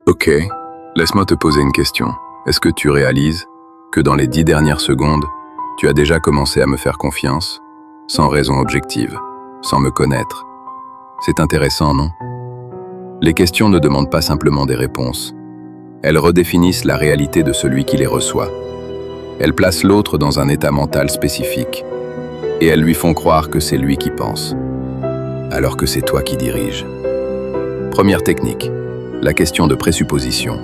Ok, laisse-moi te poser une question. Est-ce que tu réalises que dans les 10 dernières secondes, tu as déjà commencé à me faire confiance, sans raison objective, sans me connaître? C'est intéressant, non? Les questions ne demandent pas simplement des réponses. Elles redéfinissent la réalité de celui qui les reçoit. Elles placent l'autre dans un état mental spécifique. Et elles lui font croire que c'est lui qui pense, alors que c'est toi qui dirige. Première technique, la question de présupposition.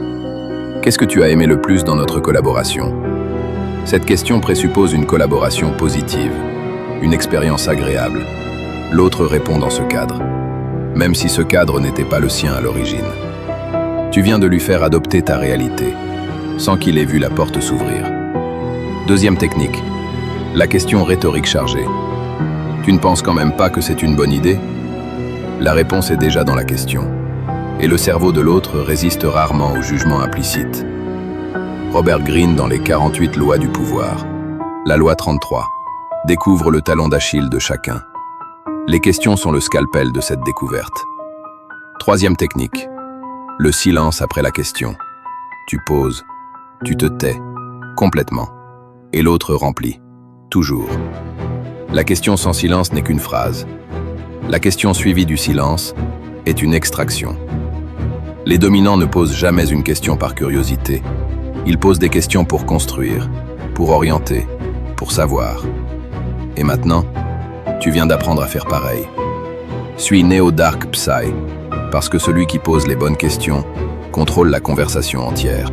Qu'est-ce que tu as aimé le plus dans notre collaboration? Cette question présuppose une collaboration positive, une expérience agréable. L'autre répond dans ce cadre, même si ce cadre n'était pas le sien à l'origine. Tu viens de lui faire adopter ta réalité, sans qu'il ait vu la porte s'ouvrir. Deuxième technique, la question rhétorique chargée. Tu ne penses quand même pas que c'est une bonne idée? La réponse est déjà dans la question. Et le cerveau de l'autre résiste rarement au jugement implicite. Robert Greene dans les 48 lois du pouvoir. La loi 33 découvre le talon d'Achille de chacun. Les questions sont le scalpel de cette découverte. Troisième technique, le silence après la question. Tu poses, tu te tais, complètement, et l'autre remplit, toujours. La question sans silence n'est qu'une phrase. La question suivie du silence est une extraction. Les dominants ne posent jamais une question par curiosité. Ils posent des questions pour construire, pour orienter, pour savoir. Et maintenant, tu viens d'apprendre à faire pareil. Suis Neo Dark Psy, parce que celui qui pose les bonnes questions contrôle la conversation entière.